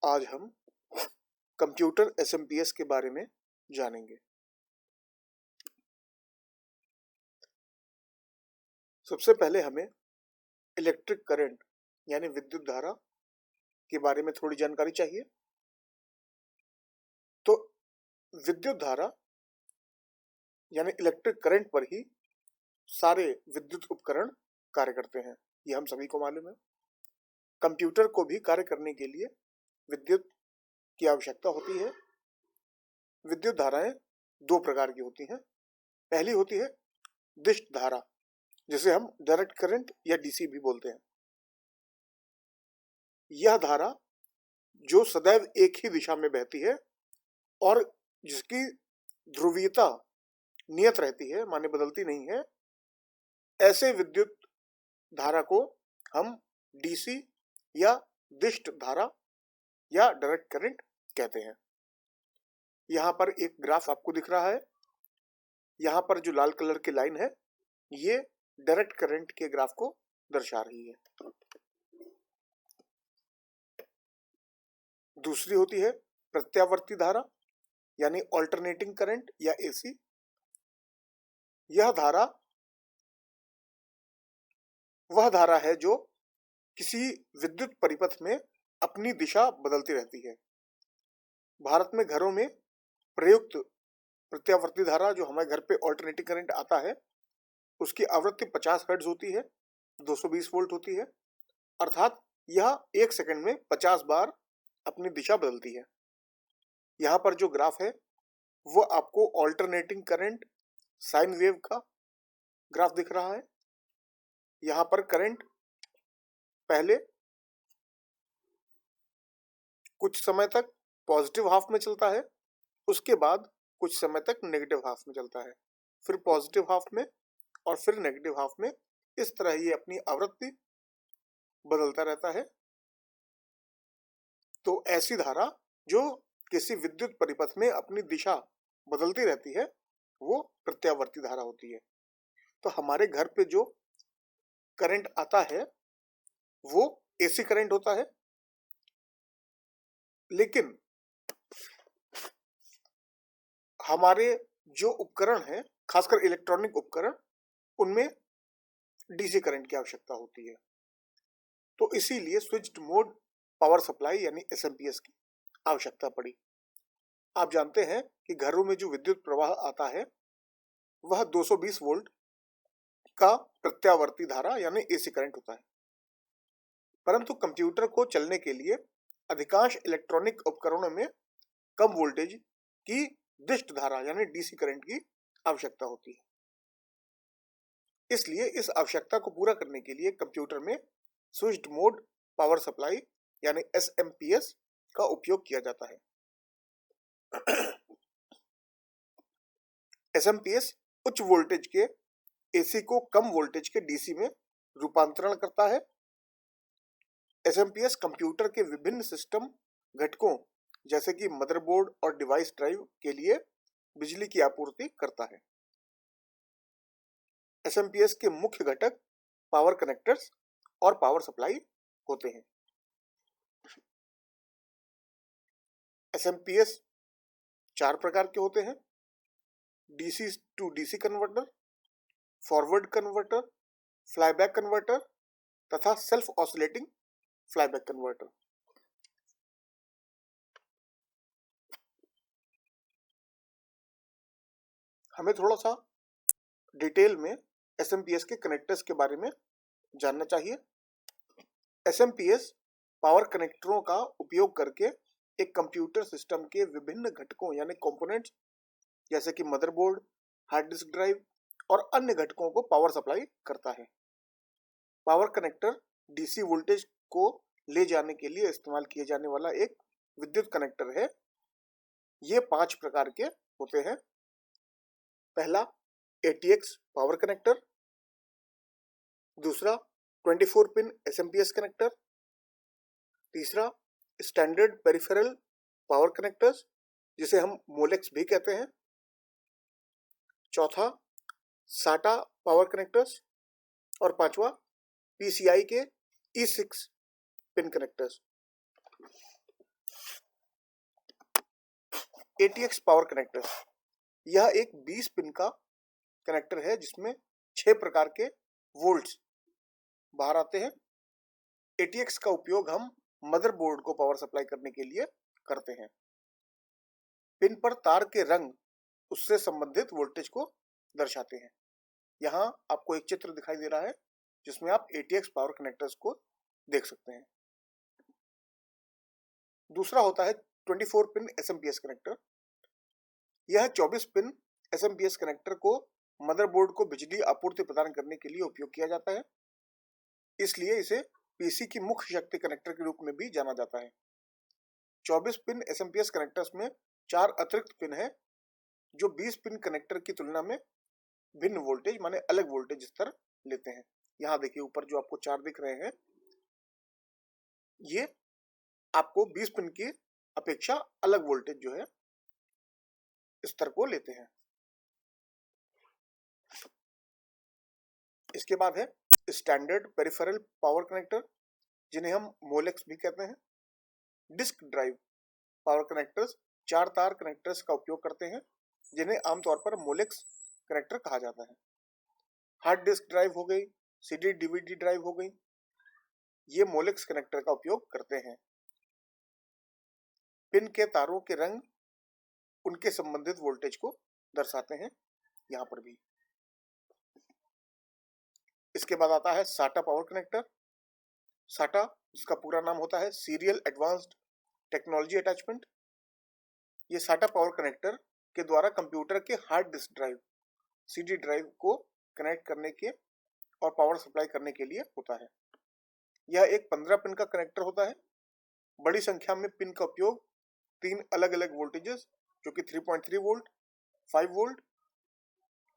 आज हम computer SMPS के बारे में जानेंगे। सबसे पहले हमें इलेक्ट्रिक करंट यानी विद्युत धारा के बारे में थोड़ी जानकारी चाहिए। तो विद्युत धारा यानी इलेक्ट्रिक करंट पर ही सारे विद्युत उपकरण कार्य करते हैं, ये हम सभी को मालूम है। कंप्यूटर को भी कार्य करने के लिए विद्युत की आवश्यकता होती है। विद्युत धाराएं दो प्रकार की होती हैं। पहली होती है दिष्ट धारा, जिसे हम डायरेक्ट करंट या डीसी भी बोलते हैं। यह धारा जो सदैव एक ही दिशा में बहती है और जिसकी ध्रुवीयता नियत रहती है, माने बदलती नहीं है, ऐसे विद्युत धारा को हम डीसी या दिष्ट धारा या डायरेक्ट करंट कहते हैं। यहाँ पर एक ग्राफ आपको दिख रहा है। यहाँ पर जो लाल कलर की लाइन है ये डायरेक्ट करंट के ग्राफ को दर्शा रही है। दूसरी होती है प्रत्यावर्ती धारा यानी ऑल्टरनेटिंग करंट या एसी। यह धारा वह धारा है जो किसी विद्युत परिपथ में अपनी दिशा बदलती रहती है। भारत में घरों में प्रयुक्त प्रत्यावर्ती धारा जो हमारे घर पे ऑल्टरनेटिंग करंट आता है उसकी आवृत्ति 50 हर्ट्ज होती है, 220 वोल्ट होती है, अर्थात यह 1 सेकंड में 50 बार अपनी दिशा बदलती है। यहाँ पर जो ग्राफ है वो आपको ऑल्टरनेटिंग करंट साइन वेव का ग्राफ दिख रहा है। यहाँ पर करंट पहले कुछ समय तक पॉजिटिव हाफ में चलता है, उसके बाद कुछ समय तक नेगेटिव हाफ में चलता है, फिर पॉजिटिव हाफ में और फिर नेगेटिव हाफ में। इस तरह ये अपनी आवृत्ति बदलता रहता है। तो ऐसी धारा जो किसी विद्युत परिपथ में अपनी दिशा बदलती रहती है वो प्रत्यावर्ती धारा होती है। तो हमारे घर पे जो करंट आता है वो एसी करंट होता है, लेकिन हमारे जो उपकरण हैं, खासकर इलेक्ट्रॉनिक उपकरण, उनमें डीसी करंट की आवश्यकता होती है। तो इसीलिए स्विच्ड मोड पावर सप्लाई यानी एसएमपीएस की आवश्यकता पड़ी। आप जानते हैं कि घरों में जो विद्युत प्रवाह आता है वह 220 वोल्ट का प्रत्यावर्ती धारा यानी एसी करंट होता है। परंतु कंप्यूटर को चलने के लिए अधिकांश इलेक्ट्रॉनिक उपकरणों में कम वोल्टेज की दिष्ट धारा यानी डीसी करंट की आवश्यकता होती है। इसलिए इस आवश्यकता को पूरा करने के लिए कंप्यूटर में स्विच्ड मोड पावर सप्लाई यानी एसएमपीएस का उपयोग किया जाता है। एसएमपीएस उच्च वोल्टेज के एसी को कम वोल्टेज के डीसी में रूपांतरण करता है। एसएमपीएस कंप्यूटर के विभिन्न सिस्टम घटकों जैसे कि मदरबोर्ड और डिवाइस ड्राइव के लिए बिजली की आपूर्ति करता है। एसएमपीएस के मुख्य घटक पावर कनेक्टर्स और पावर सप्लाई होते हैं। एसएमपीएस 4 प्रकार के होते हैं: DC to DC converter, forward converter, flyback converter तथा सेल्फ ऑसिलेटिंग फ्लाईबैक कन्वर्टर। हमें थोड़ा सा डिटेल में एसएमपीएस के कनेक्टर्स के बारे में जानना चाहिए। एसएमपीएस पावर कनेक्टरों का उपयोग करके एक कंप्यूटर सिस्टम के विभिन्न घटकों यानी कंपोनेंट्स जैसे कि मदरबोर्ड, हार्ड डिस्क ड्राइव और अन्य घटकों को पावर सप्लाई करता है। पावर कनेक्टर डीसी वोल्टेज को ले जाने के लिए इस्तेमाल किए जाने वाला एक विद्युत कनेक्टर है। ये 5 प्रकार के होते हैं। पहला एटीएक्स पावर कनेक्टर, दूसरा 24 पिन एसएमपीएस कनेक्टर, तीसरा स्टैंडर्ड पेरिफेरल पावर कनेक्टर्स जिसे हम मोलेक्स भी कहते हैं, चौथा साटा पावर कनेक्टर्स और पांचवा पीसीआई के E6 pin connectors. ATX power connector, यह एक 20 पिन का कनेक्टर है जिसमें 6 प्रकार के वोल्ट्स बाहर आते हैं। ATX का उपयोग हम मदरबोर्ड को पावर सप्लाई करने के लिए करते हैं। पिन पर तार के रंग उससे संबंधित वोल्टेज को दर्शाते हैं। यहाँ आपको एक चित्र दिखाई दे रहा है जिसमें आप ATX पावर कनेक्टर्स को देख सकते हैं। दूसरा होता है 24 पिन SMPS कनेक्टर। यह 24 पिन SMPS कनेक्टर को मदरबोर्ड को बिजली आपूर्ति प्रदान करने के लिए उपयोग किया जाता है, इसलिए इसे पीसी की मुख्य शक्ति कनेक्टर के रूप में भी जाना जाता है। 24 पिन SMPS कनेक्टर्स में 4 अतिरिक्त पिन है जो 20 पिन कनेक्टर की तुलना में भिन्न वोल्टेज माने अलग वोल्टेज स्तर लेते हैं। यहाँ देखिए ऊपर जो आपको 4 दिख रहे हैं ये आपको 20 पिन की अपेक्षा अलग वोल्टेज जो है स्तर को लेते हैं। इसके बाद है स्टैंडर्ड पेरिफेरल पावर कनेक्टर जिन्हें हम मोलेक्स भी कहते हैं। डिस्क ड्राइव पावर कनेक्टर्स 4 तार कनेक्टर्स का उपयोग करते हैं जिन्हें आमतौर पर मोलेक्स कनेक्टर कहा जाता है। हार्ड डिस्क ड्राइव हो गई, CD DVD ड्राइव हो गई, ये मोलेक्स कनेक्टर का उपयोग करते हैं। पिन के तारों के रंग उनके संबंधित वोल्टेज को दर्शाते हैं यहाँ पर भी। इसके बाद आता है SATA पावर कनेक्टर। SATA जिसका पूरा नाम होता है सीरियल एडवांस्ड टेक्नोलॉजी अटैचमेंट। ये SATA पावर कनेक्टर के द्वारा कंप्यूटर के hard disk drive CD drive को कनेक्ट करने के और पावर सप्लाई करने के लिए होता है। यह एक 15 पिन का कनेक्टर होता है। बड़ी संख्या में पिन का उपयोग 3 अलग अलग वोल्टेजेस जो कि 3.3 वोल्ट, 5 वोल्ट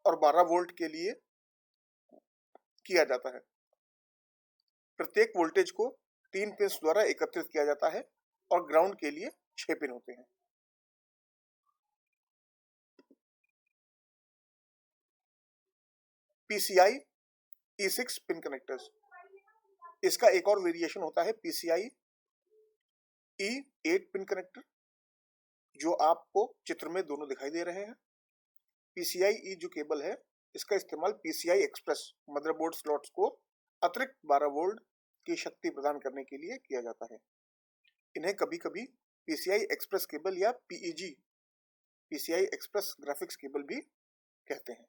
और 12 वोल्ट के लिए किया जाता है। प्रत्येक वोल्टेज को 3 पिन्स द्वारा एकत्रित किया जाता है और ग्राउंड के लिए 6 पिन होते हैं। PCI E6 पिन कनेक्टर्स, इसका एक और वेरिएशन होता है PCI E8 पिन कनेक्टर जो आपको चित्र में दोनों दिखाई दे रहे हैं। PCI E जो केबल है इसका इस्तेमाल PCI एक्सप्रेस मदरबोर्ड स्लॉट्स को अतिरिक्त 12 वोल्ट की शक्ति प्रदान करने के लिए किया जाता है। इन्हें कभी कभी PCI एक्सप्रेस केबल या PEG PCI express graphics cable भी कहते हैं।